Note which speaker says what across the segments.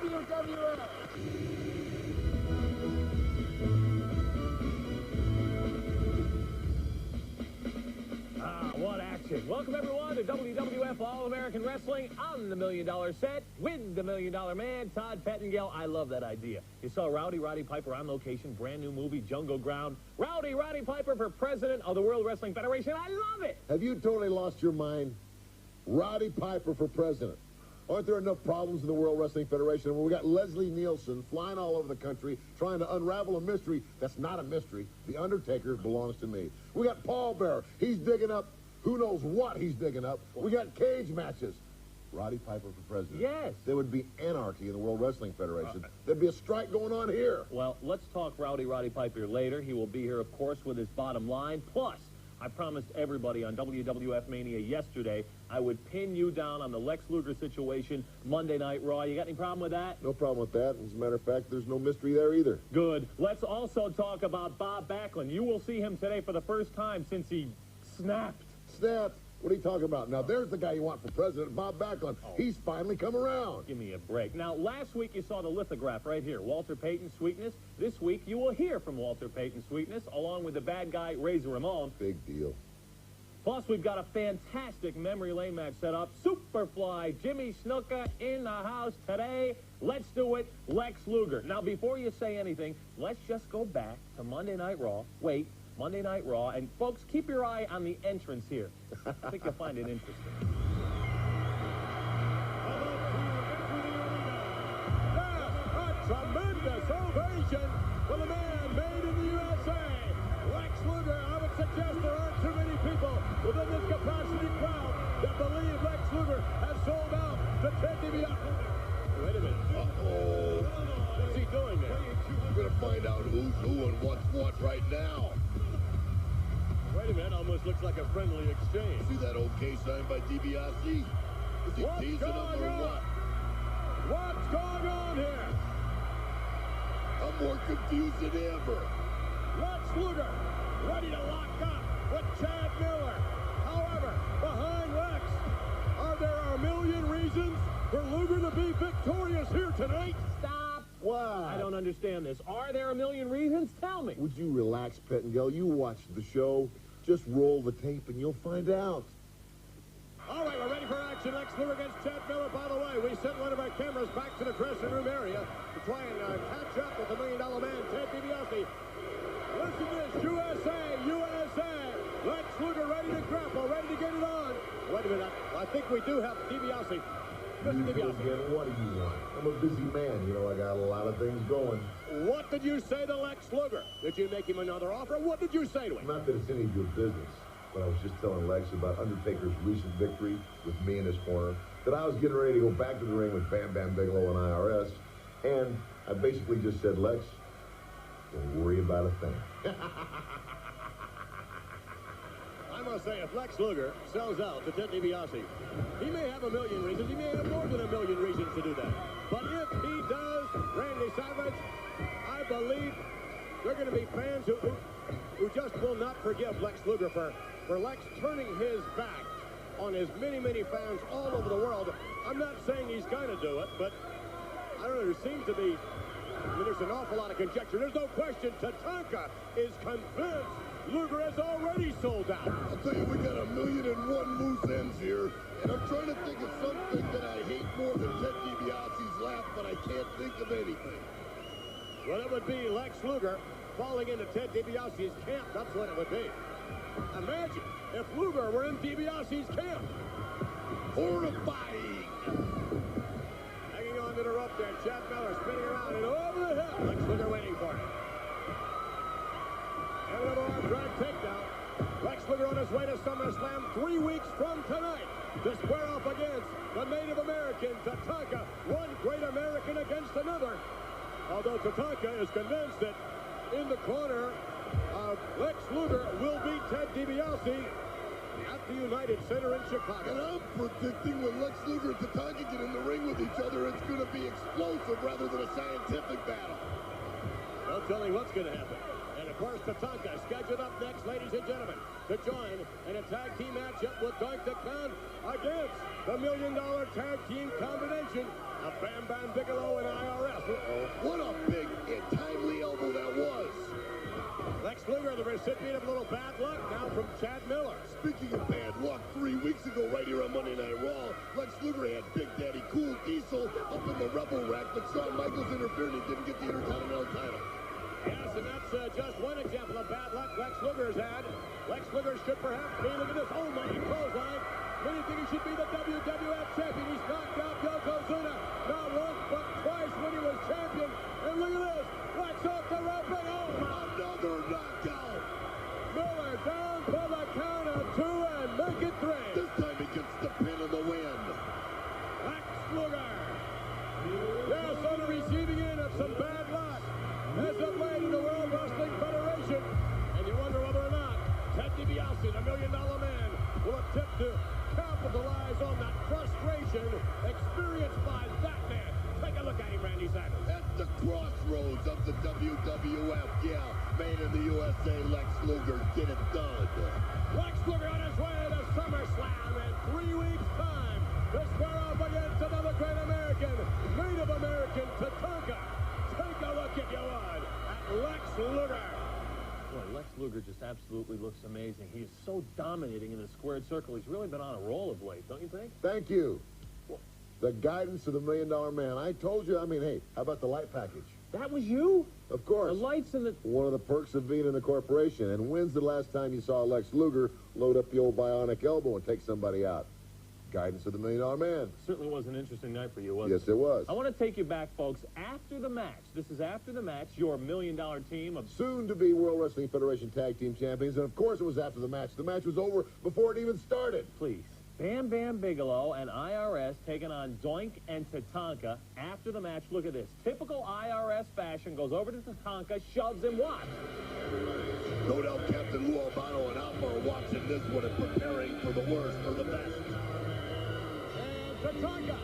Speaker 1: WWF.
Speaker 2: What action. Welcome, everyone, to WWF All-American Wrestling on the $1 Million Set with the $1 Million Man, Todd Pettengill. I love that idea. You saw Roddy Piper on location, brand new movie, Jungle Ground. Roddy Piper for president of the World Wrestling Federation. I love it.
Speaker 1: Have you totally lost your mind? Roddy Piper for president. Aren't there enough problems in the World Wrestling Federation? Well, we got Leslie Nielsen flying all over the country trying to unravel a mystery that's not a mystery. The Undertaker belongs to me. We got Paul Bearer. He's digging up who knows what he's digging up. We got cage matches. Roddy Piper for president.
Speaker 2: Yes.
Speaker 1: There would be anarchy in the World Wrestling Federation. There'd be a strike going on here.
Speaker 2: Well, let's talk Roddy Piper later. He will be here, of course, with his bottom line. Plus, I promised everybody on WWF Mania yesterday I would pin you down on the Lex Luger situation Monday Night Raw. You got any problem with that?
Speaker 1: No problem with that. As a matter of fact, there's no mystery there either.
Speaker 2: Good. Let's also talk about Bob Backlund. You will see him today for the first time since he snapped.
Speaker 1: Snapped? What are you talking about? Now, there's the guy you want for president, Bob Backlund. Oh. He's finally come around.
Speaker 2: Give me a break. Now, last week you saw the lithograph right here, Walter Payton Sweetness. This week you will hear from Walter Payton Sweetness, along with the bad guy, Razor Ramon.
Speaker 1: Big deal.
Speaker 2: Plus, we've got a fantastic memory lane match set up. Superfly Jimmy Snuka in the house today. Let's do it, Lex Luger. Now, before you say anything, let's just go back to Monday Night Raw. Wait, Monday Night Raw. And, folks, keep your eye on the entrance here. I think you'll find it interesting.
Speaker 3: A tremendous ovation for the man made in the USA. Lex Luger. I would suggest there aren't too many people within this capacity crowd that believe Lex Luger has sold out to Ted DiBiase. Wait a minute.
Speaker 1: Uh-oh.
Speaker 3: What's he doing there?
Speaker 1: We're going to find out who's who and what's what right now.
Speaker 3: Wait a minute. Almost looks like a friendly exchange.
Speaker 1: See that OK sign by DiBiase? Is he teasing him or what?
Speaker 3: What's going on here?
Speaker 1: I'm more confused than ever.
Speaker 3: Lex Luger ready to lock up with Chad Miller. However, behind Lex, there are a million reasons for Luger to be victorious here tonight.
Speaker 2: Stop.
Speaker 1: Why?
Speaker 2: I don't understand this. Are there a million reasons? Tell me.
Speaker 1: Would you relax, Pettengill? You watched the show. Just roll the tape and you'll find out.
Speaker 3: All right, we're ready for action. Lex Luger against Chad Miller. By the way, we sent one of our cameras back to the dressing room area to try and catch up with the $1 Million Man, Ted DiBiase. Listen to this, USA! Lex Luger ready to grapple, ready to get it on. Wait a minute, I think we do have DiBiase. Mr. DiBiase.
Speaker 1: What do you want? I'm a busy man, you know, I got a lot of things going.
Speaker 3: What did you say to Lex Luger? Did you make him another offer? What did you say to him?
Speaker 1: Not that it's any of your business, but I was just telling Lex about Undertaker's recent victory with me in his corner, that I was getting ready to go back to the ring with Bam Bam Bigelow and IRS, and I basically just said, Lex, don't worry about a thing.
Speaker 3: I must say, if Lex Luger sells out to Ted DiBiase, he may have a million reasons. He may have more than a million reasons to do that. But if he does, Randy Savage, I believe there are going to be fans who just will not forgive Lex Luger for Lex turning his back on his many fans all over the world. I'm not saying he's going to do it, but I don't know, there seems to be, there's an awful lot of conjecture. There's no question Tatanka is convinced Luger has already sold out.
Speaker 1: I'll tell you, we got 1,000,001 loose ends here, and I'm trying to think of something that I hate more than Ted DiBiase's laugh, but I can't think of anything.
Speaker 3: Well, it would be Lex Luger falling into Ted DiBiase's camp. That's what it would be. Imagine if Luger were in DiBiase's camp.
Speaker 1: Horrifying.
Speaker 3: Hanging on to the rope there. Chad Miller spinning around and over the hill. Lex Luger waiting for it. And another arm drag takedown. Lex Luger on his way to SummerSlam 3 weeks from tonight to square off against the Native American Tatanka. One great American against another. Although Tatanka is convinced that in the corner of Lex Luger will be Ted DiBiase at the United Center in Chicago.
Speaker 1: And I'm predicting when Lex Luger and Tatanka get in the ring with each other, it's going to be explosive rather than a scientific battle.
Speaker 3: Don't tell me what's going to happen. And of course, Tatanka scheduled up next, ladies and gentlemen, to join in a tag team matchup with Doink the Clown against the $1 Million Tag Team combination of Bam Bam Bigelow and IRS.
Speaker 1: What a big and timely elbow that was.
Speaker 3: Lex Luger, the recipient of a little bad luck now from Chad Miller.
Speaker 1: Speaking of bad luck, 3 weeks ago, right here on Monday Night Raw, Lex Luger had Big Daddy Cool Diesel up in the Rebel rack, but Shawn Michaels interfered and he didn't get the Intercontinental title.
Speaker 3: Yes, and that's just one example of bad luck Lex Luger's had. Lex Luger should perhaps be, look at this, oh my, clothesline. Many think he should be the WWF champion. He's knocked out Yokozuna not once, but twice when he was champion. And look at this, Lex off the rope, and oh my.
Speaker 1: Another knockout.
Speaker 3: Miller down for the count of 2 and make it 3.
Speaker 1: This time he gets the pin in the wind.
Speaker 3: Lex Luger. Yes, on the receiving end of some bad luck. As of late in the World Wrestling Federation. And you wonder whether or not Ted DiBiase, the $1 Million Man, will attempt to capitalize on that frustration experienced by that man. Take a look at him, Randy Savage.
Speaker 1: At the crossroads of the WWF, yeah, made in the USA, Lex Luger get it done.
Speaker 3: Lex Luger on his way to SummerSlam in 3 weeks' time to square off against another great American, Native American Tatanka. Take a look, if you would, at Lex Luger.
Speaker 2: Boy, Lex Luger just absolutely looks amazing. He is so dominating in the squared circle. He's really been on a roll of late, don't you think?
Speaker 1: Thank you. The guidance of the $1 Million Man. I told you, I mean, hey, how about the light package?
Speaker 2: That was you?
Speaker 1: Of course.
Speaker 2: The lights in the...
Speaker 1: One of the perks of being in the corporation. And when's the last time you saw Lex Luger load up the old bionic elbow and take somebody out? Guidance of the $1 Million Man.
Speaker 2: Certainly was an interesting night for you, wasn't it?
Speaker 1: Yes, it was.
Speaker 2: I want to take you back, folks, after the match. This is after the match, your $1 Million team of...
Speaker 1: Soon-to-be World Wrestling Federation Tag Team Champions. And, of course, it was after the match. The match was over before it even started.
Speaker 2: Please. Bam Bam Bigelow and IRS taking on Doink and Tatanka. After the match, look at this. Typical IRS fashion, goes over to Tatanka, shoves him, what?
Speaker 1: No doubt Captain Lou Albano and Alpha are watching this one and preparing for the worst or the best.
Speaker 3: And Tatanka.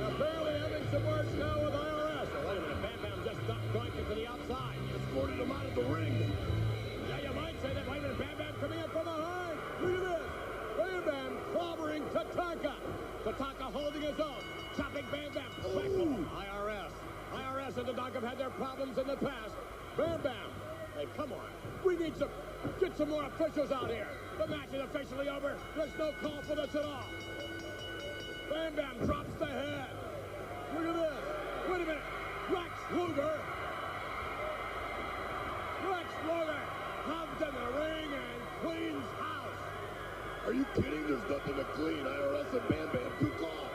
Speaker 3: Apparently having some words now with IRS. Oh, wait a minute, Bam Bam just ducked Doink into the outside.
Speaker 1: Escorted him out of the ring.
Speaker 3: Yeah, you might say that. Wait a minute, Bam Bam coming in from behind. Look at this. Bam Bam clobbering Tatanka. Tatanka holding his own. Chopping Bam Bam. IRS. IRS and Tatanka have had their problems in the past. Bam Bam. Hey, come on. We need to get some more officials out here. The match is officially over. There's no call for this at all. Bam Bam drops the head. Look at this. Wait a minute. Lex Luger. Lex Luger comes in the ring and cleans house.
Speaker 1: Are you kidding? There's nothing to clean. IRS and Bam Bam took off.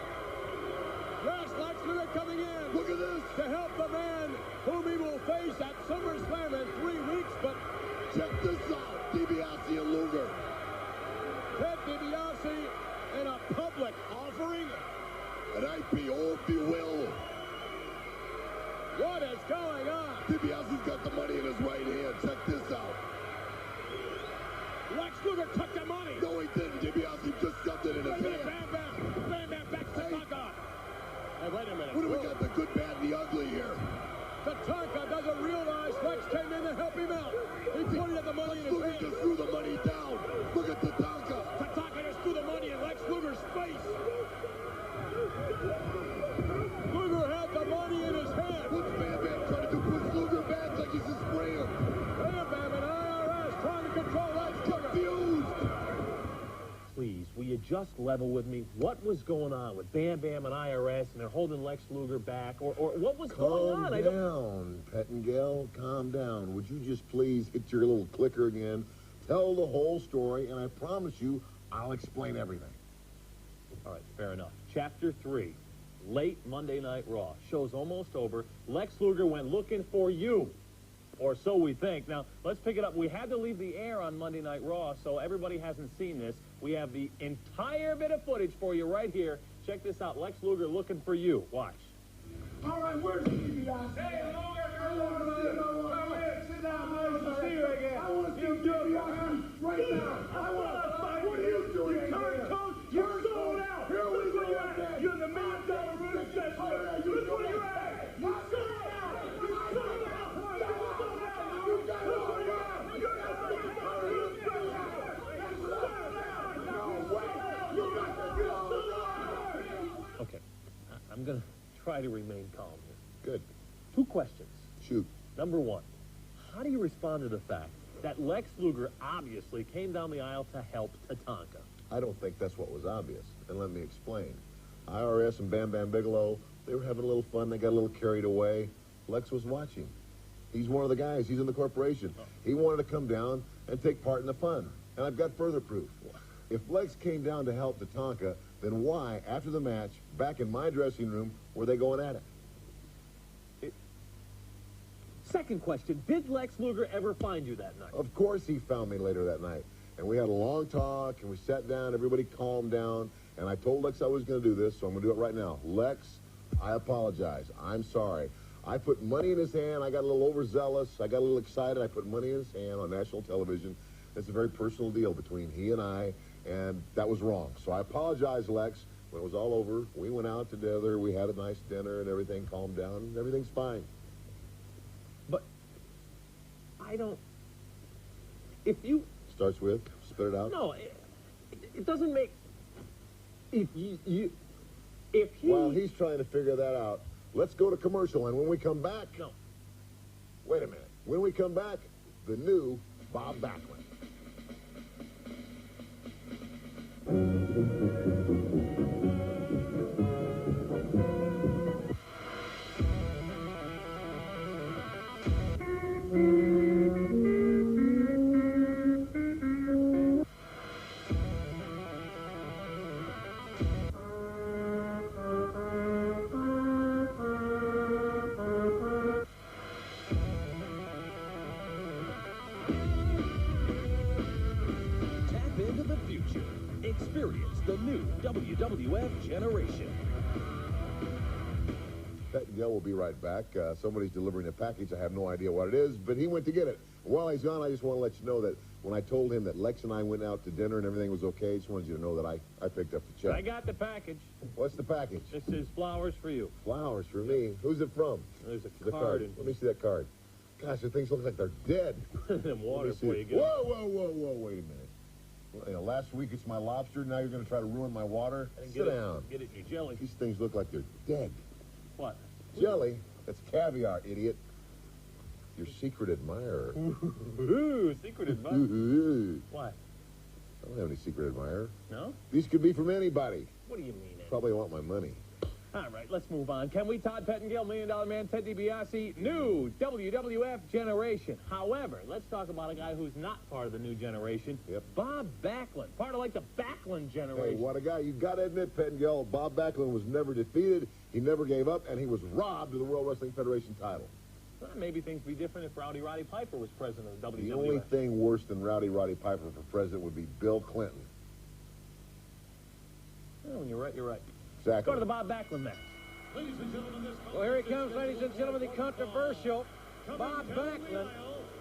Speaker 3: Yes, Lex Luger coming in.
Speaker 1: Look at this.
Speaker 3: To help the man whom he will face at SummerSlam in 3 weeks, but
Speaker 1: Check this out. DiBiase and Luger.
Speaker 3: Ted DiBiase in a public offering.
Speaker 1: An IPO, if you will.
Speaker 3: What is going on?
Speaker 1: DiBiase's got the money in his right hand. Check this out.
Speaker 3: Lex Luger took the money.
Speaker 1: No, he didn't. DiBiase just shoved it in his hand.
Speaker 3: Bam Bam. Bam Bam back to Tatanka. Hey, wait a minute.
Speaker 1: What do we got, the good, bad, and the ugly here?
Speaker 3: Tatanka doesn't realize Lex came in to help him out. He pointed the money in his
Speaker 1: Luger
Speaker 3: hand.
Speaker 1: just threw the money down. Look at Tatanka.
Speaker 3: Tatanka just threw the money in Lex Luger's face. Luger had the money in his hand.
Speaker 1: What's Bam Bam trying to do? Push Luger back like he's a sprayer.
Speaker 3: Bam Bam and IRS trying to control Lex Luger.
Speaker 1: Confused.
Speaker 2: Please, will you just level with me? What was going on with Bam Bam and IRS, and they're holding Lex Luger back? Or what was going on?
Speaker 1: Calm down, Pettingale. Calm down. Would you just please hit your little clicker again? Tell the whole story, and I promise you, I'll explain everything.
Speaker 2: All right, fair enough. Chapter 3, late Monday Night Raw. Show's almost over. Lex Luger went looking for you. Or so we think. Now, let's pick it up. We had to leave the air on Monday Night Raw, so everybody hasn't seen this. We have the entire bit of footage for you right here. Check this out. Lex Luger looking for you. Watch.
Speaker 4: All right, where's the DiBiase? Hey, Luger, come in, sit down, man. See you again. I want to see DiBiase right now. I want to fight. What are you doing? Turn coach, you're sold out. Here we go. You're the $1 million recession. Look where you're at. You sold out. You sold out. You sold out.
Speaker 2: try to remain calm here.
Speaker 1: Good.
Speaker 2: 2 questions.
Speaker 1: Shoot.
Speaker 2: Number 1, how do you respond to the fact that Lex Luger obviously came down the aisle to help Tatanka?
Speaker 1: I don't think that's what was obvious, and let me explain. IRS and Bam Bam Bigelow, they were having a little fun. They got a little carried away. Lex was watching. He's one of the guys. He's in the corporation. He wanted to come down and take part in the fun, and I've got further proof. If Lex came down to help Tatanka, then why, after the match, back in my dressing room, were they going at it?
Speaker 2: Second question, did Lex Luger ever find you that night?
Speaker 1: Of course he found me later that night. And we had a long talk, and we sat down, everybody calmed down, and I told Lex I was going to do this, so I'm going to do it right now. Lex, I apologize. I'm sorry. I put money in his hand. I got a little overzealous. I got a little excited. I put money in his hand on national television. It's a very personal deal between he and I, and that was wrong. So I apologize, Lex. When it was all over, we went out together. We had a nice dinner, and everything calmed down, and everything's fine.
Speaker 2: But I don't... If you...
Speaker 1: Starts with, spit it out.
Speaker 2: No, it doesn't make... If he...
Speaker 1: While he's trying to figure that out, let's go to commercial, and when we come back...
Speaker 2: No.
Speaker 1: Wait a minute. When we come back, the new Bob Backlund.
Speaker 5: Tap into the future. Experience the new WWF generation.
Speaker 1: Pet and Gil will be right back. Somebody's delivering a package. I have no idea what it is, but he went to get it. While he's gone, I just want to let you know that when I told him that Lex and I went out to dinner and everything was okay, I just wanted you to know that I picked up the check.
Speaker 2: I got the package.
Speaker 1: What's the package?
Speaker 2: This is flowers for you.
Speaker 1: Flowers for me. Who's it from?
Speaker 2: There's
Speaker 1: The
Speaker 2: a card
Speaker 1: Let me see that card. Gosh, the things look like they're dead.
Speaker 2: and water
Speaker 1: Let me see
Speaker 2: for you.
Speaker 1: it.
Speaker 2: Get
Speaker 1: Whoa, wait a minute. Well, you know, last week it's my lobster. Now you're going to try to ruin my water? Sit down.
Speaker 2: Get it in your jelly.
Speaker 1: These things look like they're dead.
Speaker 2: What?
Speaker 1: Jelly? That's caviar, idiot. Your secret admirer.
Speaker 2: Ooh, secret advice. What?
Speaker 1: I don't have any secret admirer.
Speaker 2: No?
Speaker 1: These could be from anybody.
Speaker 2: What do you mean? Ed?
Speaker 1: Probably want my money.
Speaker 2: All right, let's move on. Can we, Todd Pettengill, $1 Million Man, Ted DiBiase, new WWF generation. However, let's talk about a guy who's not part of the new generation.
Speaker 1: Yep.
Speaker 2: Bob Backlund, part of like the Backlund
Speaker 1: Hey,
Speaker 2: generation.
Speaker 1: what a guy. You got to admit, Pettengill, Bob Backlund was never defeated. He never gave up, and he was robbed of the World Wrestling Federation title.
Speaker 2: Well, maybe things would be different if Roddy Piper was president of WWF.
Speaker 1: The only thing worse than Roddy Piper for president would be Bill Clinton.
Speaker 2: Well, when you're right, you're right.
Speaker 1: Exactly.
Speaker 2: Go to the Bob Backlund match.
Speaker 6: Well, here he comes, ladies and gentlemen, the controversial Bob Backlund.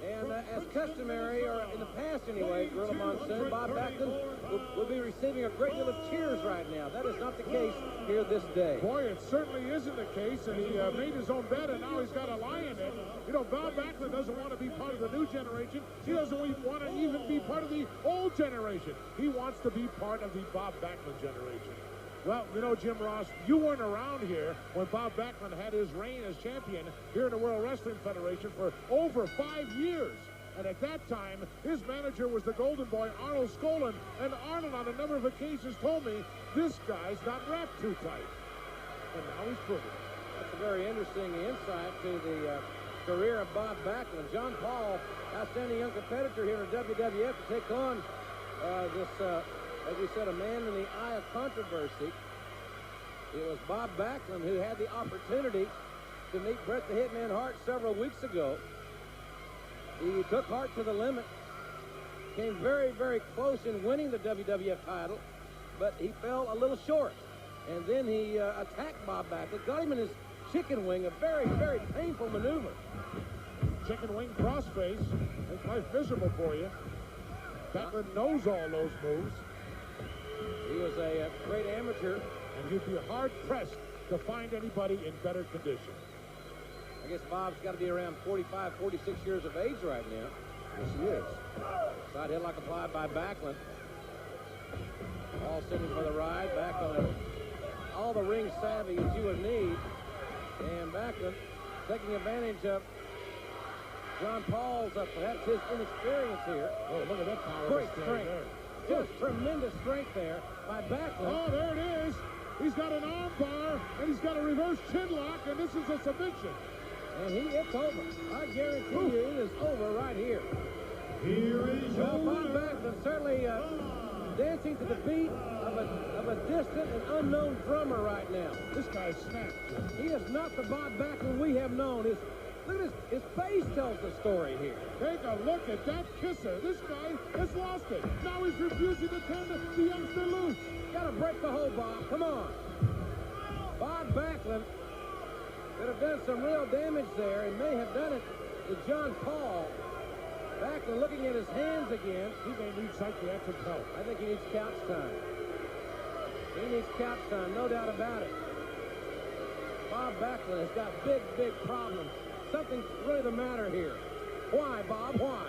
Speaker 6: And as customary, or in the past anyway, Gorilla Monsoon, Bob Backlund will be receiving a great deal of cheers right now. That is not the case here this day.
Speaker 4: Boy, it certainly isn't the case, and he made his own bed, and now he's got a lie in it. You know, Bob Backlund doesn't want to be part of the new generation. He doesn't want to even be part of the old generation. He wants to be part of the Bob Backlund generation. Well, you know, Jim Ross, you weren't around here when Bob Backlund had his reign as champion here in the World Wrestling Federation for over 5 years. And at that time, his manager was the golden boy, Arnold Skolin. And Arnold, on a number of occasions, told me, this guy's not wrapped too tight. And now he's proving it.
Speaker 6: That's a very interesting insight to the career of Bob Backlund. John Paul, outstanding young competitor here in WWF to take on this... as we said, a man in the eye of controversy. It was Bob Backlund who had the opportunity to meet Bret the Hitman Hart several weeks ago. He took Hart to the limit, came very, very close in winning the WWF title, but he fell a little short. And then he attacked Bob Backlund, got him in his chicken wing, a very, very painful maneuver.
Speaker 4: Chicken wing crossface. It's quite visible for you. Backlund knows all those moves.
Speaker 6: He was a great amateur.
Speaker 4: And you'd be hard-pressed to find anybody in better condition.
Speaker 6: I guess Bob's got to be around 45, 46 years of age right now.
Speaker 1: Yes, he is.
Speaker 6: Side headlock applied by Backlund. All sitting for the ride, back on all the ring savvy that you would need And Backlund taking advantage of John Paul's, perhaps his inexperience here.
Speaker 4: Oh, look at that power.
Speaker 6: Great strength. Just tremendous strength there by Backlund.
Speaker 4: Oh, there it is. He's got an arm bar, and he's got a reverse chin lock, and this is a submission.
Speaker 6: And it's over. I guarantee you it is over right here.
Speaker 4: Here is your
Speaker 6: Bob
Speaker 4: winner.
Speaker 6: Backlund certainly dancing to the beat of a distant and unknown drummer right now.
Speaker 4: This guy's snapped.
Speaker 6: He is not the Bob Backlund we have known. Look at his face tells the story here.
Speaker 4: Take a look at that kisser. This guy has lost it. Now he's refusing to turn the youngster loose.
Speaker 6: Got to break the hold, Bob. Come on. Bob Backlund could have done some real damage there and may have done it to John Paul. Backlund looking at his hands again.
Speaker 4: He may need psychiatric help.
Speaker 6: I think he needs couch time. He needs couch time, no doubt about it. Bob Backlund has got big problems. Something's really the matter here. Why, Bob? Why?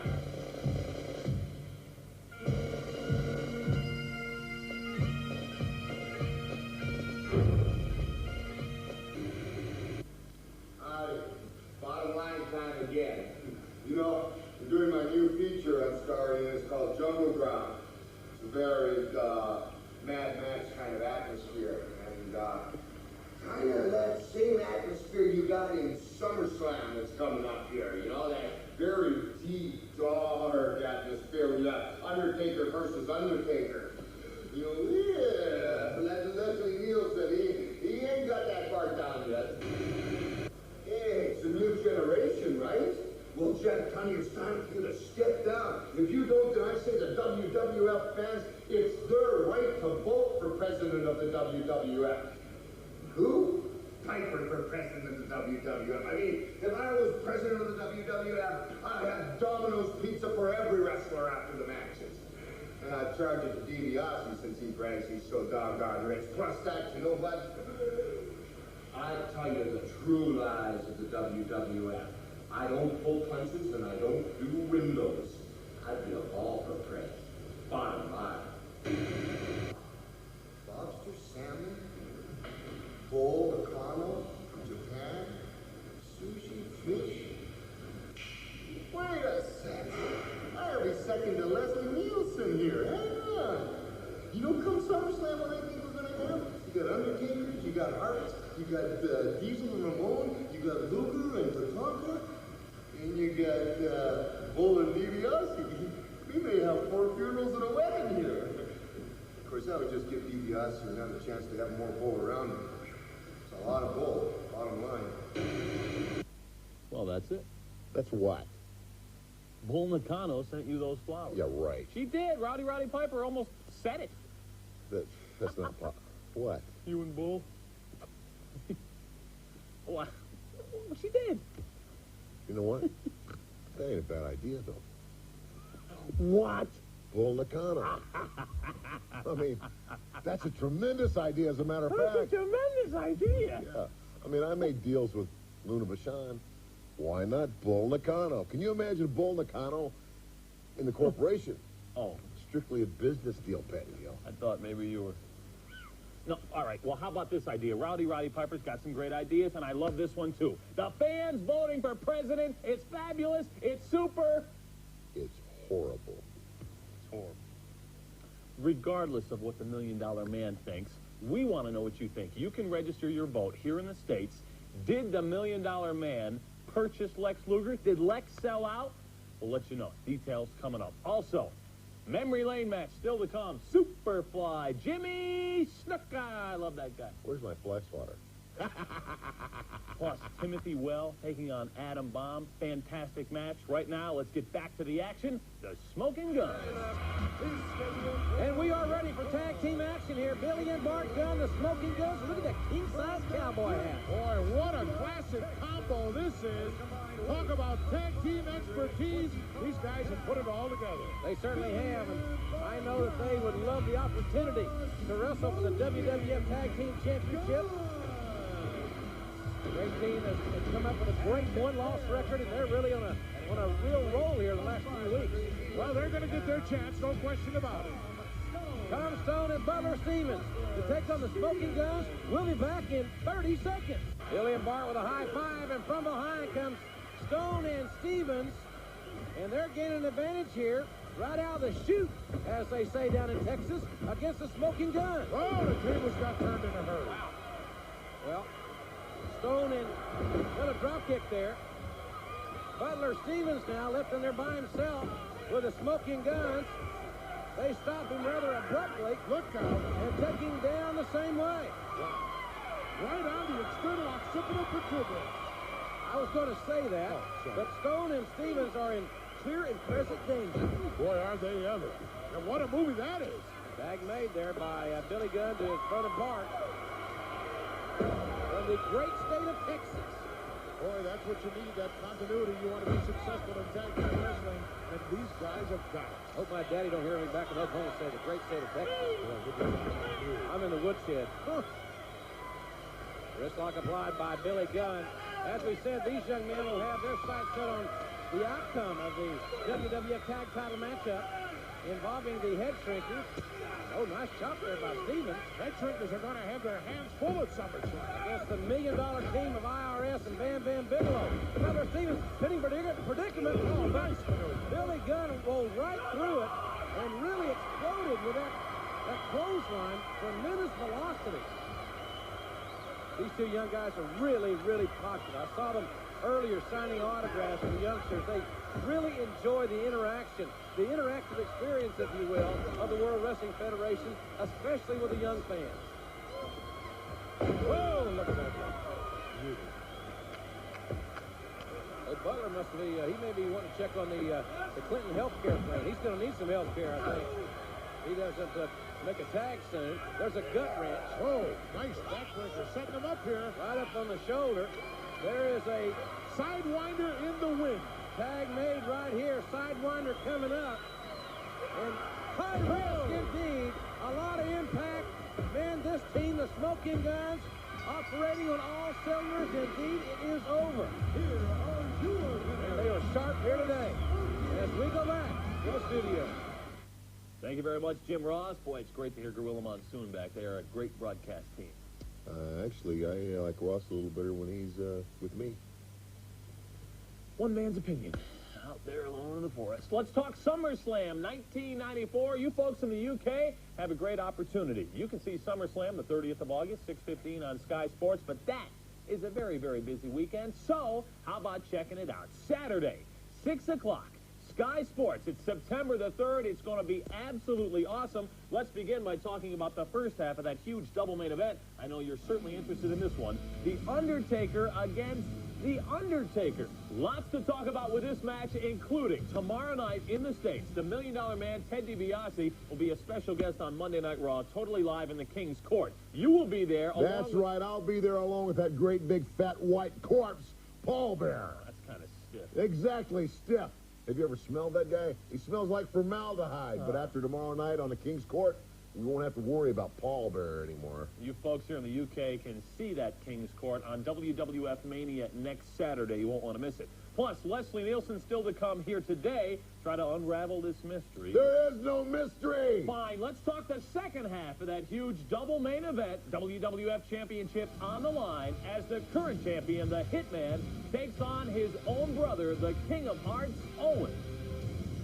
Speaker 7: Bottom line time again. You know, I'm doing my new feature I'm starring in. It's called Jungle Ground. It's a very Mad Max kind of atmosphere. And kind of that same atmosphere you got in SummerSlam that's coming up here. You know, that very deep, dark atmosphere. We got Undertaker versus Undertaker. You know, yeah, Leslie Nielsen, he ain't got that part down yet. Hey, it's a new generation, right? Well, Jack, Tony, it's time for you to step down. If you don't, then I say the WWF fans, it's their right to vote for president of the WWF. Who? Piper for president of the WWF. I mean, if I was president of the WWF, I'd have Domino's pizza for every wrestler after the matches. And I'd charge it to DiBiase since he brags he's so doggone rich. Plus that, you know what? I tell you the true lies of the WWF. I don't pull punches and I don't do windows. I'd be a ball for prey. Bottom line. Lobster, salmon, bull, Nakano, from Japan, sushi, fish. Wait a second. I'll be second to Leslie Nielsen here. Hang on. You know, come SummerSlam, what I think we're going to have? You got Undertakers, you got Hart, you got Diesel and Ramon, you got Luger and Tatanka, and you got Bull and DiBiase. We may have 4 funerals and a wedding here. Of course, that would just give DiBiase another chance to have more Bull around him. It's a lot of Bull, bottom line.
Speaker 2: Well, that's it.
Speaker 1: That's what?
Speaker 2: Bull Nakano sent you those flowers.
Speaker 1: Yeah, right.
Speaker 2: She did. Roddy Piper almost said it.
Speaker 1: That's not possible. What?
Speaker 2: You and Bull? Well, she did.
Speaker 1: You know what? That ain't a bad idea, though.
Speaker 2: What?
Speaker 1: Bull Nakano. I mean, that's a tremendous idea, as a matter of
Speaker 2: That's a
Speaker 1: fact.
Speaker 2: tremendous idea.
Speaker 1: Yeah. I mean, I made deals with Luna Vachon. Why not Bull Nakano? Can you imagine Bull Nakano in the corporation?
Speaker 2: Oh,
Speaker 1: Strictly a business deal, Petty, you know.
Speaker 2: I thought maybe you were... No, all right. Well, how about this idea? Roddy Piper's got some great ideas, and I love this one, too. The fans voting for president. It's fabulous. It's super.
Speaker 1: It's horrible.
Speaker 2: It's horrible. Regardless of what the $1 Million Man thinks, we want to know what you think. You can register your vote here in the States. Did the $1 Million Man purchase Lex Luger? Did Lex sell out? We'll let you know. Details coming up. Also, memory lane match still to come. Superfly Jimmy Snuka. I love that guy.
Speaker 1: Where's my fly swatter?
Speaker 2: Plus, Timothy Well taking on Adam Bomb. Fantastic match. Right now, let's get back to the action. The Smoking Guns.
Speaker 6: And we are ready for tag team action here. Billy and Bart Gunn, the Smoking Guns. Look at that king-size cowboy hat.
Speaker 4: Boy, what a classic combo this is. Talk about tag team expertise. These guys have put it all together.
Speaker 6: They certainly have, and I know that they would love the opportunity to wrestle for the WWF Tag Team Championship. The great team has come up with a great one-loss record, and they're really on a real roll here the last few weeks.
Speaker 4: Well, they're going to get their chance, no question about it.
Speaker 6: Tom Stone and Butler Stevens to take on the Smoking Guns. We'll be back in 30 seconds. Billy and Bart with a high five, and from behind comes Stone and Stevens, and they're gaining an advantage here, right out of the chute, as they say down in Texas, against the Smoking Gun.
Speaker 4: Oh, the tables got turned in a hurry.
Speaker 6: Well, Stone and got a drop kick there. Butler Stevens now left in there by himself with the Smoking Guns. They stop him rather abruptly.
Speaker 4: Look out.
Speaker 6: And take him down the same way.
Speaker 4: Right on the external occipital protuberance.
Speaker 6: I was going to say that,
Speaker 4: sorry.
Speaker 6: but Stone and Stevens are in clear and present danger.
Speaker 4: Boy, are they ever. And what a movie that is.
Speaker 6: Tag made there by Billy Gunn to his front and Bart. From the great state of Texas.
Speaker 4: Boy, that's what you need, that continuity. You want to be successful in tag team wrestling, and these guys have got it.
Speaker 6: Hope my daddy don't hear me back in Oklahoma say the great state of Texas. I'm in the woodshed. Wrist lock applied by Billy Gunn. As we said, these young men will have their sights set on the outcome of the WWF Tag Title matchup involving the Head Shrinkers. Oh, nice chop there by Stevens.
Speaker 4: Head Shrinkers are going to have their hands full at SummerSlam.
Speaker 6: Against the $1 million team of IRS and Bam Bam Bigelow. Butler Stevens pitting predicament. Oh, nice. Billy Gunn rolled right through it and really exploded with that clothesline. Tremendous velocity. These two young guys are really, really popular. I saw them earlier signing autographs for the youngsters. They really enjoy the interaction, the interactive experience, if you will, of the World Wrestling Federation, especially with the young fans. Whoa, look at that. Hey, Butler must be, he may be wanting to check on the Clinton health care plan. He's going to need some health care, I think. He doesn't make a tag soon. There's a gut wrench.
Speaker 4: Oh, nice backbreaker. Setting them up here.
Speaker 6: Right up on the shoulder. There is a
Speaker 4: Sidewinder in the wind.
Speaker 6: tag made right here. Sidewinder coming up. And high risk indeed. A lot of impact. Man, this team, the Smoking Guns, operating on all cylinders. Indeed, it is over.
Speaker 4: Here are your winners.
Speaker 6: And they are sharp here today. As we go back to the studio.
Speaker 2: Thank you very much, Jim Ross. Boy, it's great to hear Gorilla Monsoon back. They are a great broadcast team.
Speaker 1: Actually, I like Ross a little better when he's with me.
Speaker 2: One man's opinion. Out there alone in the forest. Let's talk SummerSlam 1994. You folks in the UK have a great opportunity. You can see SummerSlam the 30th of August, 6:15 on Sky Sports, but that is a very, very busy weekend. So how about checking it out? Saturday, 6 o'clock. Sky Sports. It's September the 3rd. It's going to be absolutely awesome. Let's begin by talking about the first half of that huge double main event. I know you're certainly interested in this one. The Undertaker against The Undertaker. Lots to talk about with this match, including tomorrow night in the States. The $1 Million Man, Ted DiBiase, will be a special guest on Monday Night Raw, totally live in the King's Court. You will be there.
Speaker 1: That's right. I'll be there along with that great big fat white corpse, Paul Bear.
Speaker 2: That's kind of stiff.
Speaker 1: Exactly, stiff. Have you ever smelled that guy? He smells like formaldehyde. But after tomorrow night on the King's Court, we won't have to worry about Paul Bear anymore.
Speaker 2: You folks here in the UK can see that King's Court on WWF Mania next Saturday. You won't want to miss it. Plus, Leslie Nielsen still to come here today. Try to unravel this mystery.
Speaker 1: There is no mystery.
Speaker 2: Fine, let's talk the second half of that huge double main event. WWF Championship on the line as the current champion, the Hitman, takes on his own brother, the King of Hearts, Owen.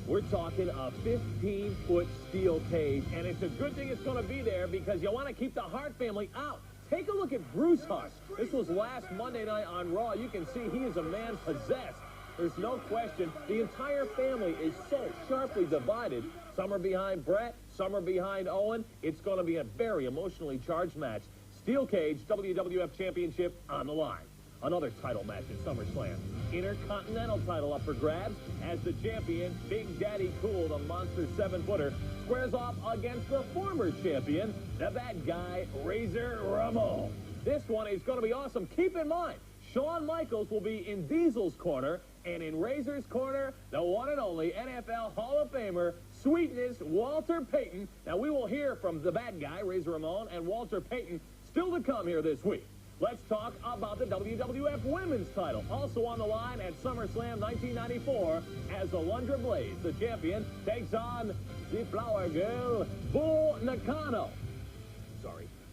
Speaker 2: We're talking a 15-foot steel cage, and it's a good thing it's going to be there because you want to keep the Hart family out. Take a look at Bruce Hart. This was last Monday night on Raw. You can see he is a man possessed. There's no question. The entire family is so sharply divided. Some are behind Brett, some are behind Owen. It's going to be a very emotionally charged match. Steel cage, WWF Championship on the line. Another title match at SummerSlam. Intercontinental title up for grabs as the champion, Big Daddy Cool, the monster 7-footer, squares off against the former champion, the bad guy, Razor Ramon. This one is going to be awesome. Keep in mind, Shawn Michaels will be in Diesel's corner, and in Razor's corner, the one and only NFL Hall of Famer, Sweetness Walter Payton. Now, we will hear from the bad guy, Razor Ramon, and Walter Payton still to come here this week. Let's talk about the WWF Women's title. Also on the line at SummerSlam 1994 as Alundra Blaze, the champion, takes on the Flower Girl, Bull Nakano.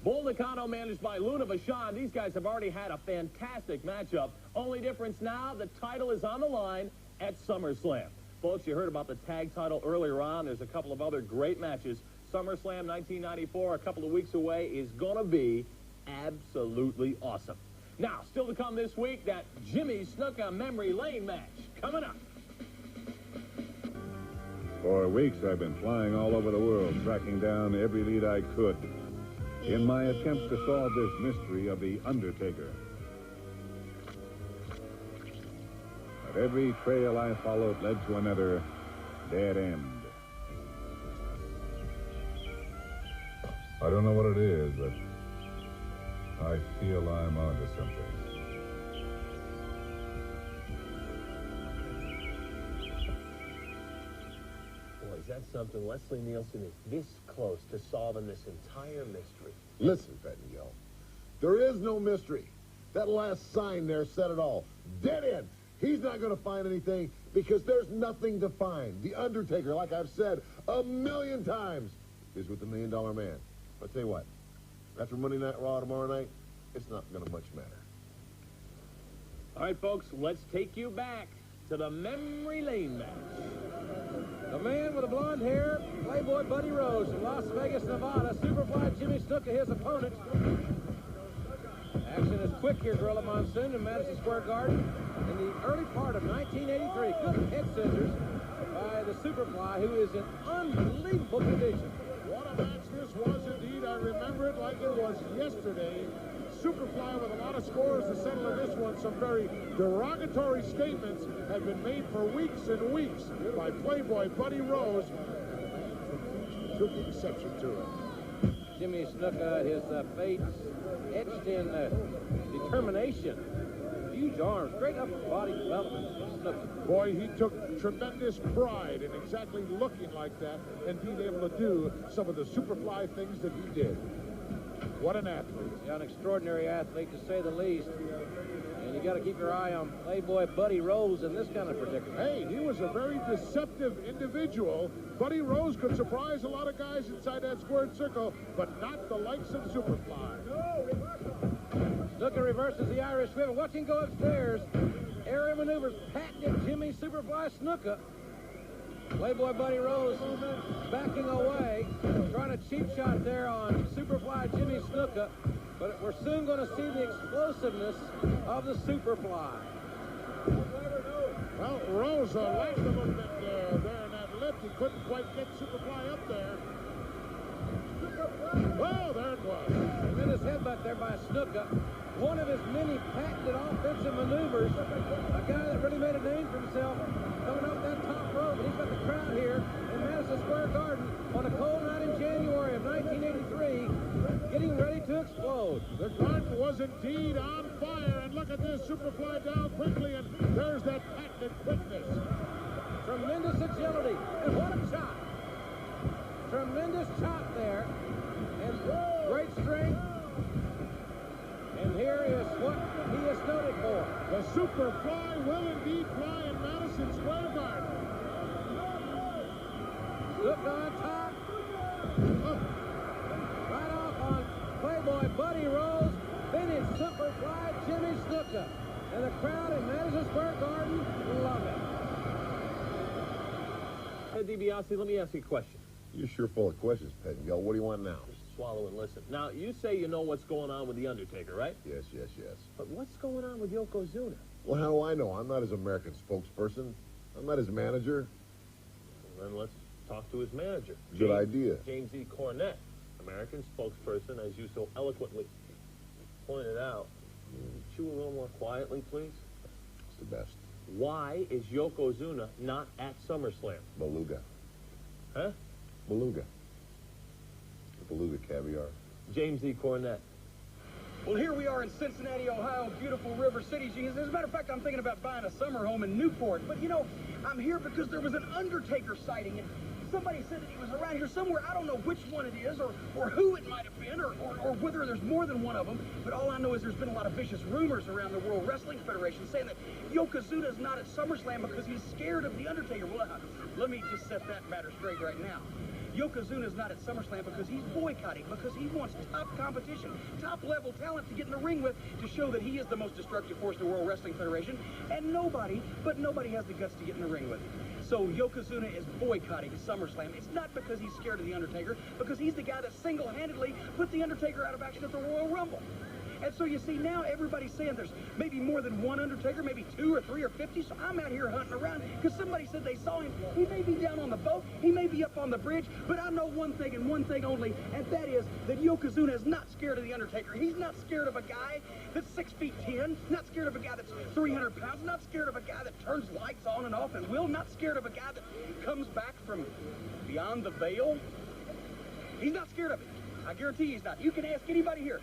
Speaker 2: Bull Nakano managed by Luna Vachon. These guys have already had a fantastic matchup. Only difference now, the title is on the line at SummerSlam. Folks, you heard about the tag title earlier on. There's a couple of other great matches. SummerSlam 1994, a couple of weeks away, is going to be absolutely awesome. Now, still to come this week, that Jimmy Snuka Memory Lane match coming up.
Speaker 8: For weeks, I've been flying all over the world, tracking down every lead I could in my attempts to solve this mystery of The Undertaker. But every trail I followed led to another dead end. I don't know what it is, but I feel I'm onto something.
Speaker 2: Boy, is that something? Leslie Nielsen is this close to solving this entire mystery.
Speaker 1: Listen, Pettingill, there is no mystery. That last sign there said it all. Dead end. He's not going to find anything because there's nothing to find. The Undertaker, like I've said 1,000,000 times, is with the $1 Million Man. I'll tell you what, after Monday Night Raw tomorrow night, it's not going to much matter.
Speaker 2: All right, folks, let's take you back to the Memory Lane match.
Speaker 6: The man with the blonde hair, Playboy Buddy Rose from Las Vegas, Nevada. Superfly Jimmy Snuka, his opponent. Action is quick here, Gorilla Monsoon in Madison Square Garden. In the early part of 1983, good head scissors by the Superfly, who is in unbelievable condition.
Speaker 4: What a match this was indeed. I remember it like it was yesterday. Superfly with a lot of scores to settle in this one. Some very derogatory statements had been made for weeks and weeks by Playboy Buddy Rose. Took exception to it.
Speaker 6: Jimmy Snuka, his face etched in determination. Huge arms, great upper body development. Snuka.
Speaker 4: Boy, he took tremendous pride in exactly looking like that and being able to do some of the Superfly things that he did. What an athlete.
Speaker 6: Yeah, an extraordinary athlete, to say the least. And you got to keep your eye on Playboy Buddy Rose in this kind of predicament.
Speaker 4: Hey, he was a very deceptive individual. Buddy Rose could surprise a lot of guys inside that squared circle, but not the likes of Superfly.
Speaker 6: Snuka reverses the Irish Whip. Watch him go upstairs. Aerial maneuvers, patented Jimmy Superfly Snuka. Playboy Buddy Rose backing away, trying a cheap shot there on Superfly Jimmy Snuka, but we're soon going to see the explosiveness of the Superfly.
Speaker 4: Well, Rose lacked a little bit there in that lift. He couldn't quite get Superfly up there. Oh, there it was.
Speaker 6: Tremendous headbutt there by Snuka. One of his many patented offensive maneuvers. A guy that really made a name for himself coming up that top rope. He's got the crowd here in Madison Square Garden on a cold night in January of 1983, getting ready to explode.
Speaker 4: The garden was indeed on fire, and look at this, Superfly down quickly, and there's that patented quickness.
Speaker 6: Tremendous agility, and what a chop. Tremendous chop there, and great strength. And here is what he is noted for.
Speaker 4: The Superfly will indeed fly in Madison Square Garden.
Speaker 6: Look on top. Right off on Playboy Buddy Rose. Finish Superfly Jimmy Snuka. And the crowd in Madison Square Garden love it.
Speaker 2: Hey, DiBiase, let me ask you a question.
Speaker 1: You're sure full of questions, Pettingill. What do you want now?
Speaker 2: Swallow and listen. Now, you say you know what's going on with The Undertaker, right?
Speaker 1: Yes, yes, yes.
Speaker 2: But what's going on with Yokozuna?
Speaker 1: Well, how do I know? I'm not his American spokesperson. I'm not his manager.
Speaker 2: Well, then let's talk to his manager.
Speaker 1: Good idea.
Speaker 2: James E. Cornette, American spokesperson, as you so eloquently pointed out. Chew a little more quietly, please.
Speaker 1: It's the best.
Speaker 2: Why is Yokozuna not at SummerSlam?
Speaker 1: Beluga.
Speaker 2: Huh?
Speaker 1: Beluga. Beluga caviar.
Speaker 2: James E. Cornette.
Speaker 9: Well, here we are in Cincinnati, Ohio, beautiful River City. As a matter of fact, I'm thinking about buying a summer home in Newport. But, you know, I'm here because there was an Undertaker sighting. And Somebody said that he was around here somewhere. I don't know which one it is or who it might have been or whether there's more than one of them. But all I know is there's been a lot of vicious rumors around the World Wrestling Federation saying that Yokozuna's not at SummerSlam because he's scared of The Undertaker. Well, let me just set that matter straight right now. Yokozuna's not at SummerSlam because he's boycotting, because he wants top competition, top-level talent to get in the ring with to show that he is the most destructive force in the World Wrestling Federation, and nobody has the guts to get in the ring with him. So Yokozuna is boycotting SummerSlam. It's not because he's scared of The Undertaker, because he's the guy that single-handedly put The Undertaker out of action at the Royal Rumble. And so you see, now everybody's saying there's maybe more than one Undertaker, maybe 2 or 3 or 50. So I'm out here hunting around because somebody said they saw him. He may be down on the boat. He may be up on the bridge. But I know one thing and one thing only, and that is that Yokozuna is not scared of The Undertaker. He's not scared of a guy that's 6 feet 10, not scared of a guy that's 300 pounds, not scared of a guy that turns lights on and off at will, not scared of a guy that comes back from beyond the veil. He's not scared of it. I guarantee he's not. You can ask anybody here.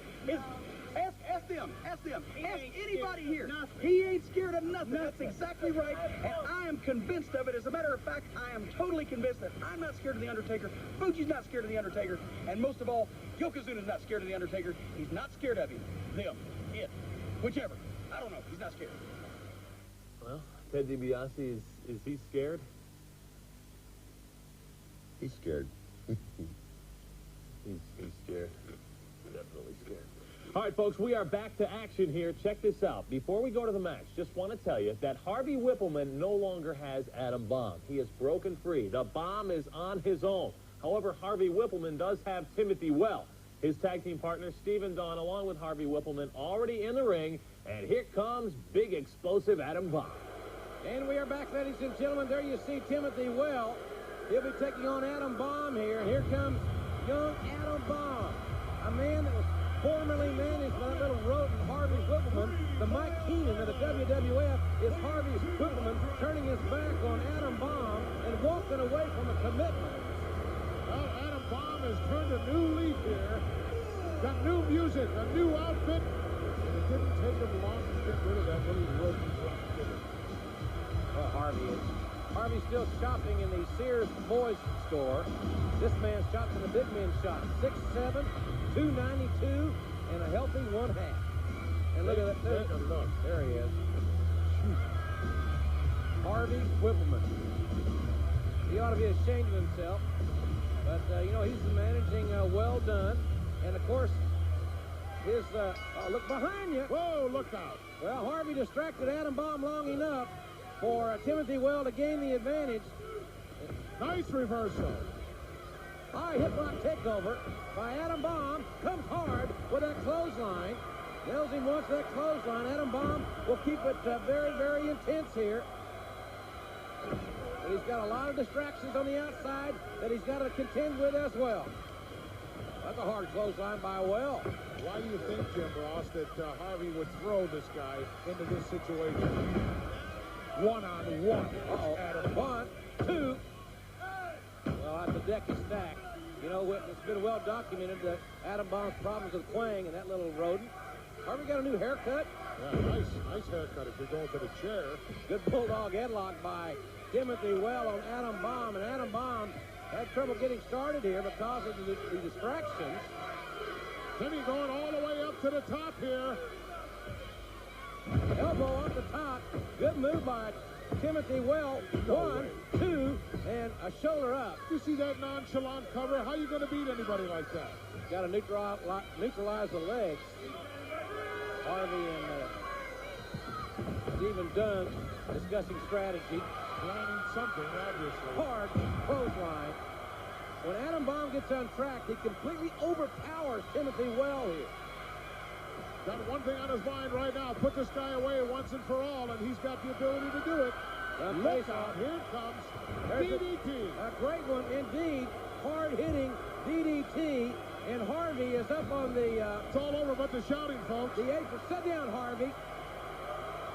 Speaker 9: Ask them. Ask anybody here. He ain't scared of nothing. That's exactly right. And I am convinced of it. As a matter of fact, I am totally convinced that I'm not scared of The Undertaker. Fuji's not scared of The Undertaker. And most of all, Yokozuna's not scared of The Undertaker. He's not scared of him. Them. It. Whichever. I don't know. He's not scared.
Speaker 2: Well, Ted DiBiase, is he scared?
Speaker 1: He's scared.
Speaker 2: He's scared. Definitely scared. All right, folks, we are back to action here. Check this out. Before we go to the match, just want to tell you that Harvey Whippleman no longer has Adam Bomb. He has broken free. The Bomb is on his own. However, Harvey Whippleman does have Timothy Well, his tag team partner, Stephen Dunn, along with Harvey Whippleman, already in the ring. And here comes big, explosive Adam Bomb.
Speaker 6: And we are back, ladies and gentlemen. There you see Timothy Well. He'll be taking on Adam Bomb here. And here comes young Adam Bomb, a man that was formerly managed by that little rodent, Harvey Whippleman. The Mike Keenan of the WWF is Harvey Whippleman turning his back on Adam Bomb and walking away from a commitment.
Speaker 4: Well, Adam Bomb has turned a new leaf here. Got new music, a new outfit. And it didn't take him long to get rid of that little rodent.
Speaker 6: Well, Harvey's still shopping in the Sears Boys store. This man shops in the big men's shop. 6'7", 292, and a healthy 1/2. And look at that. There he is. Harvey Whippleman. He ought to be ashamed of himself. But, you know, he's managing Well Done. And, of course, his, look behind you.
Speaker 4: Whoa, look out.
Speaker 6: Well, Harvey distracted Adam Bomb long enough for Timothy Well to gain the advantage.
Speaker 4: Nice reversal.
Speaker 6: All right, hip lock takeover by Adam Bomb. Comes hard with that clothesline. Nails him once that clothesline. Adam Bomb will keep it very, very intense here. But he's got a lot of distractions on the outside that he's got to contend with as well. That's a hard clothesline by Well.
Speaker 4: Why do you think, Jim Ross, that Harvey would throw this guy into this situation? One-on-one.
Speaker 6: Adam. 1, 2. Well, the deck is stacked. You know, it's been well documented that Adam Bomb's problems with Quang and that little rodent. Harvey got a new haircut.
Speaker 4: Yeah, nice haircut if you're going to the chair.
Speaker 6: Good bulldog headlock by Timothy Well on Adam Bomb. And Adam Bomb had trouble getting started here because of the distractions.
Speaker 4: Timmy going all the way up to the top here.
Speaker 6: Elbow off the top. Good move by Timothy Well. 1, 2, and a shoulder up.
Speaker 4: You see that nonchalant cover? How are you going to beat anybody like that?
Speaker 6: Got to neutralize the legs. Harvey and Stephen Dunn discussing strategy.
Speaker 4: Planning something, obviously.
Speaker 6: Hard clothesline. When Adam Bomb gets on track, he completely overpowers Timothy Well here.
Speaker 4: Got one thing on his mind right now. Put this guy away once and for all, and he's got the ability to do it. Look out. Here it comes.
Speaker 6: There's
Speaker 4: DDT.
Speaker 6: A great one indeed. Hard-hitting DDT. And Harvey is up on the...
Speaker 4: it's all over but the shouting, folks.
Speaker 6: The apron. Sit down, Harvey.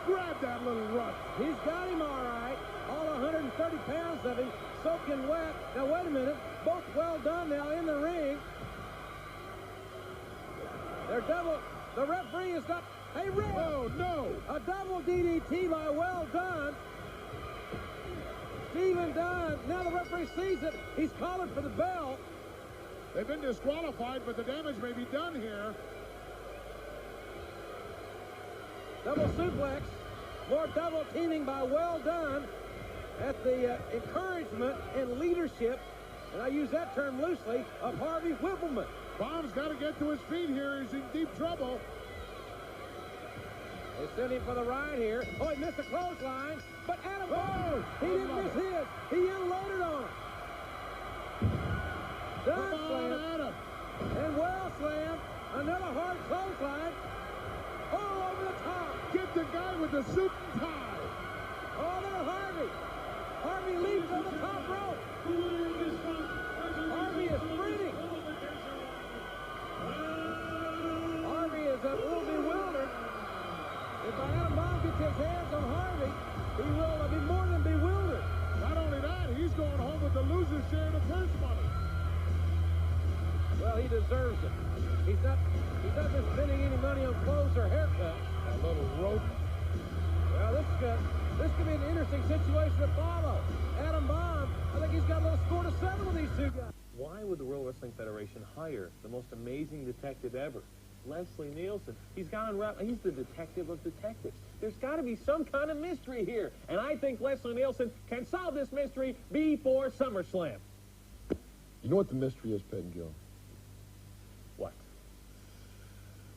Speaker 4: Grab that little runt.
Speaker 6: He's got him all right. All 130 pounds of him soaking wet. Now, wait a minute. Both Well Done now in the ring. They're double... The referee has got a red.
Speaker 4: Oh, no.
Speaker 6: A double DDT by Well Done. Steven Dunn. Now the referee sees it. He's calling for the bell.
Speaker 1: They've been disqualified, but the damage may be done here.
Speaker 6: Double suplex. More double teaming by Well Done at the encouragement and leadership, and I use that term loosely, of Harvey Whippleman.
Speaker 1: Baum's got to get to his feet here. He's in deep trouble.
Speaker 6: They send him for the ride here. Oh, he missed a clothesline, but Adam Baum, he didn't miss his. He unloaded on him. Dunn slam,
Speaker 1: Adam.
Speaker 6: and Well slam. Another hard clothesline. Oh, over the top.
Speaker 1: Get the guy with the suit and tie.
Speaker 6: Oh, there Harvey. Harvey leaps on the top rope. Harvey is sprinting. Harvey is a little bewildered. If Adam Baum gets his hands on Harvey, he will be more than bewildered.
Speaker 1: Not only that, he's going home with the loser's share of the purse money.
Speaker 6: Well, he deserves it. He's not been spending any money on clothes or haircuts.
Speaker 1: A little rope.
Speaker 6: Well, this could be an interesting situation to follow. Adam Baum, I think he's got a little score to settle with these two guys.
Speaker 2: Why would the World Wrestling Federation hire the most amazing detective ever? Leslie Nielsen. He's the detective of detectives. There's got to be some kind of mystery here. And I think Leslie Nielsen can solve this mystery before SummerSlam.
Speaker 1: You know what the mystery is, Pettengill?
Speaker 2: What?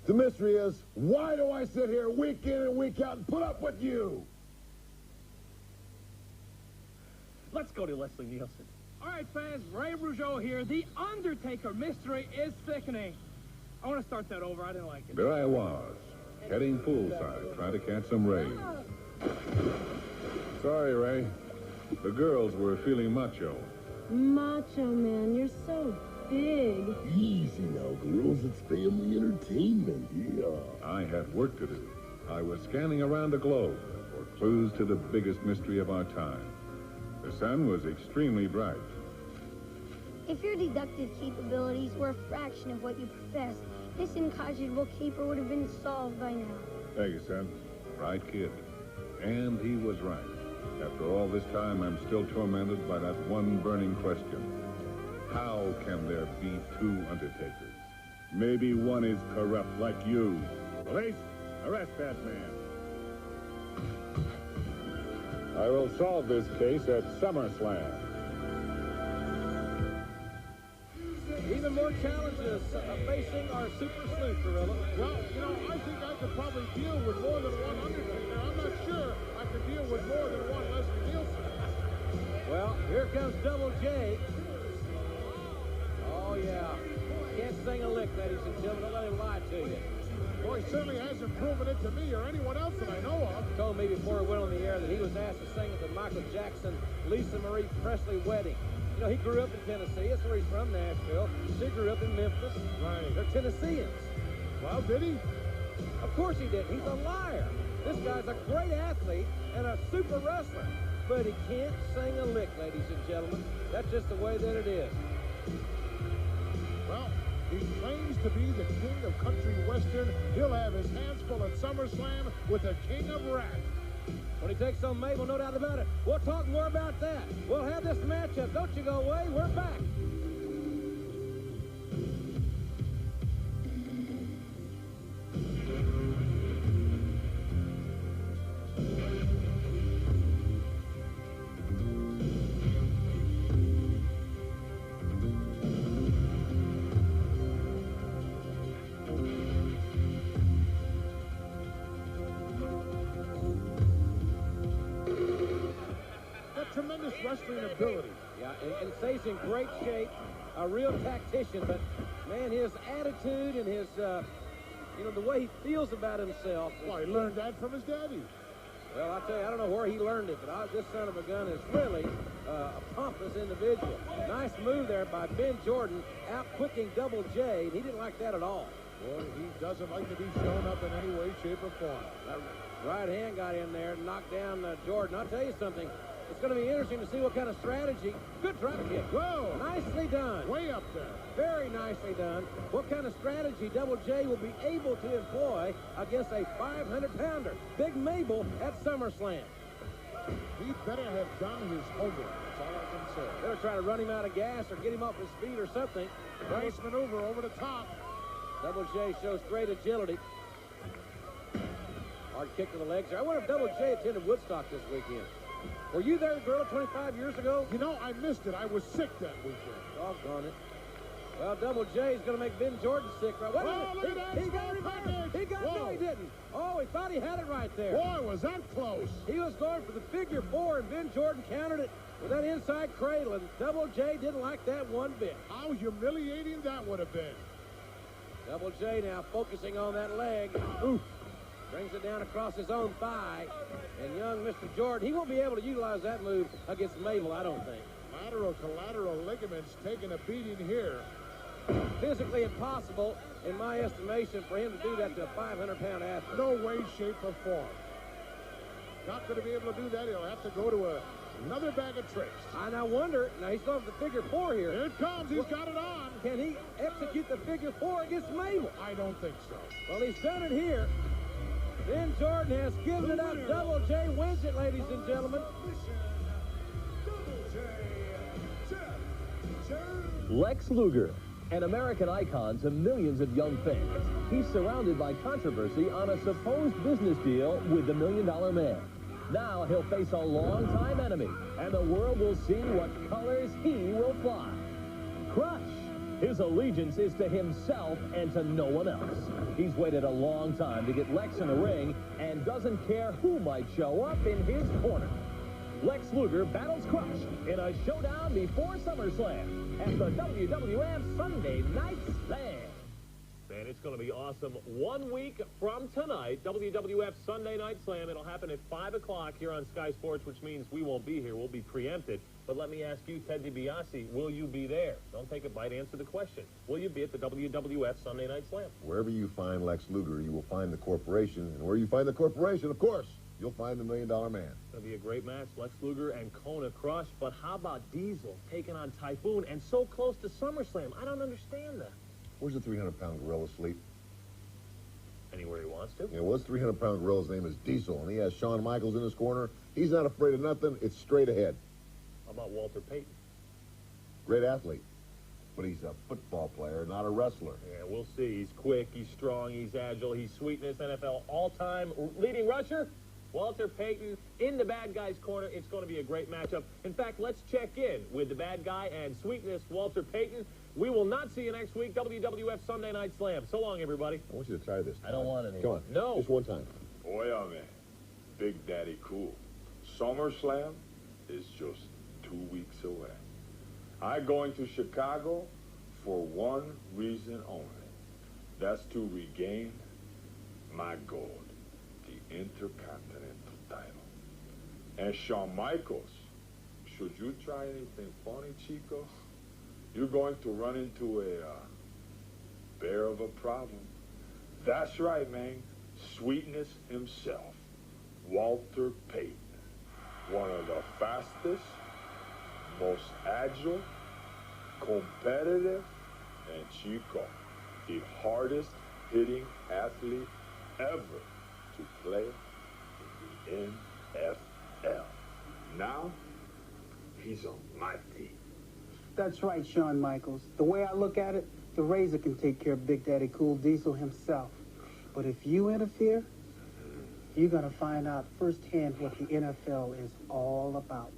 Speaker 1: The mystery is, why do I sit here week in and week out and put up with you?
Speaker 2: Let's go to Leslie Nielsen.
Speaker 10: All right, fans, Ray Rougeau here. The Undertaker mystery is thickening. I want to start that over. I didn't like it.
Speaker 8: There I was, heading poolside, trying to catch some rays. Sorry, Ray. The girls were feeling macho.
Speaker 11: Macho Man, you're so big.
Speaker 12: Easy now, girls. It's family entertainment. Yeah.
Speaker 8: I had work to do. I was scanning around the globe for clues to the biggest mystery of our time. The sun was extremely bright.
Speaker 11: If your deductive capabilities were a fraction of what you profess, this incognitive caper would have been solved by now.
Speaker 8: Thank you, son. Right kid. And he was right. After all this time, I'm still tormented by that one burning question. How can there be two Undertakers? Maybe one is corrupt like you. Police, arrest that man. I will solve this case at SummerSlam.
Speaker 6: Even more challenges facing our Super Sleuth, Gorilla.
Speaker 1: Well, you know, I think I could probably deal with more than one Undertaker. I'm not sure I could deal with more than one Leslie Nielsen.
Speaker 6: Well, here comes Double J. Oh, yeah. Can't sing a lick, ladies and gentlemen. Don't let him lie to you.
Speaker 1: Boy, he certainly hasn't proven it to me or anyone else that I know of.
Speaker 6: He told me before he went on the air that he was asked to sing at the Michael Jackson, Lisa Marie Presley wedding. You know, he grew up in Tennessee. That's where he's from, Nashville. She grew up in Memphis.
Speaker 1: Right.
Speaker 6: They're Tennesseans.
Speaker 1: Well, did he?
Speaker 6: Of course he did. He's a liar. This guy's a great athlete and a super wrestler. But he can't sing a lick, ladies and gentlemen. That's just the way that it is.
Speaker 1: Well, he claims to be the king of country western. He'll have his hands full at SummerSlam with the king of rap.
Speaker 6: When he takes on Mabel, no doubt about it. We'll talk more about that. We'll have this matchup. Don't you go away. We're back.
Speaker 1: Tremendous wrestling ability.
Speaker 6: Yeah, and stays in great shape. A real tactician, but man, his attitude and his, you know, the way he feels about himself.
Speaker 1: Well, he learned that from his daddy.
Speaker 6: Well, I tell you, I don't know where he learned it, but this son of a gun is really a pompous individual. Nice move there by Ben Jordan, out-quicking Double J, and he didn't like that at all.
Speaker 1: Boy, he doesn't like to be shown up in any way, shape, or form.
Speaker 6: That right hand got in there and knocked down Jordan. I'll tell you something. It's going to be interesting to see what kind of strategy. Good drop kick.
Speaker 1: Whoa!
Speaker 6: Nicely done.
Speaker 1: Way up there.
Speaker 6: Very nicely done. What kind of strategy Double J will be able to employ against a 500-pounder, Big Mabel, at SummerSlam.
Speaker 1: He better have done his homework. That's all I can say.
Speaker 6: They're trying to run him out of gas or get him off his feet or something.
Speaker 1: Nice maneuver over the top.
Speaker 6: Double J shows great agility. Hard kick to the legs. I wonder if Double J attended Woodstock this weekend. Were you there, Gorilla, 25 years ago?
Speaker 1: You know, I missed it. I was sick that weekend.
Speaker 6: Doggone it. Well, Double J is going to make Ben Jordan sick. Right? Wait a minute.
Speaker 1: Look at that.
Speaker 6: He got him there. He got him. No, he didn't. Oh, he thought he had it right there.
Speaker 1: Boy, was that close.
Speaker 6: He was going for the figure four, and Ben Jordan countered it with that inside cradle, and Double J didn't like that one bit.
Speaker 1: How humiliating that would have been.
Speaker 6: Double J now focusing on that leg.
Speaker 1: Oof.
Speaker 6: Brings it down across his own thigh. And young Mr. Jordan, he won't be able to utilize that move against Mabel, I don't think.
Speaker 1: Lateral collateral ligaments taking a beating here.
Speaker 6: Physically impossible, in my estimation, for him to do that to a 500-pound athlete.
Speaker 1: No way, shape, or form. Not going to be able to do that. He'll have to go to another bag of tricks.
Speaker 6: I now wonder, now he's going for the figure four here.
Speaker 1: Here it comes. He's got it on.
Speaker 6: Can he execute the figure four against Mabel?
Speaker 1: I don't think so.
Speaker 6: Well, he's done it here. Ben Jordan has given it up. Double J wins it, ladies and gentlemen.
Speaker 2: Lex Luger, an American icon to millions of young fans. He's surrounded by controversy on a supposed business deal with the $1 Million Man. Now he'll face a longtime enemy, and the world will see what colors he will fly. Crush. His allegiance is to himself and to no one else. He's waited a long time to get Lex in the ring and doesn't care who might show up in his corner. Lex Luger battles Crush in a showdown before SummerSlam at the WWF Sunday Night Slam. Man, it's going to be awesome. 1 week from tonight, WWF Sunday Night Slam. It'll happen at 5 o'clock here on Sky Sports, which means we won't be here. We'll be preempted. But let me ask you, Ted DiBiase, will you be there? Don't take a bite. Answer the question. Will you be at the WWF Sunday Night Slam?
Speaker 1: Wherever you find Lex Luger, you will find the corporation. And where you find the corporation, of course, you'll find the $1 Million Man.
Speaker 2: It'll be a great match, Lex Luger and Kona Crush. But how about Diesel taking on Typhoon and so close to SummerSlam? I don't understand that.
Speaker 1: Where's the 300-pound gorilla sleep?
Speaker 2: Anywhere he wants to.
Speaker 1: Yeah, well, this 300-pound gorilla's name is Diesel, and he has Shawn Michaels in his corner. He's not afraid of nothing. It's straight ahead.
Speaker 2: How about Walter Payton?
Speaker 1: Great athlete. But he's a football player, not a wrestler.
Speaker 2: Yeah, we'll see. He's quick, he's strong, he's agile, he's sweetness, NFL all-time leading rusher. Walter Payton in the bad guy's corner. It's going to be a great matchup. In fact, let's check in with the bad guy and sweetness, Walter Payton. We will not see you next week, WWF Sunday Night Slam. So long, everybody.
Speaker 1: I want you to try this.
Speaker 2: I don't want any.
Speaker 1: Come on.
Speaker 2: No.
Speaker 1: Just one time.
Speaker 12: Óyame, Big Daddy Cool. SummerSlam is just 2 weeks away. I'm going to Chicago for one reason only. That's to regain my gold, the Intercontinental title. And Shawn Michaels, should you try anything funny, Chico, you're going to run into a bear of a problem. That's right, man. Sweetness himself, Walter Payton. One of the fastest, most agile, competitive, and Chico, the hardest hitting athlete ever to play in the NFL. Now, he's on my team.
Speaker 13: That's right, Shawn Michaels. The way I look at it, the Razor can take care of Big Daddy Cool Diesel himself. But if you interfere, you're going to find out firsthand what the NFL is all about.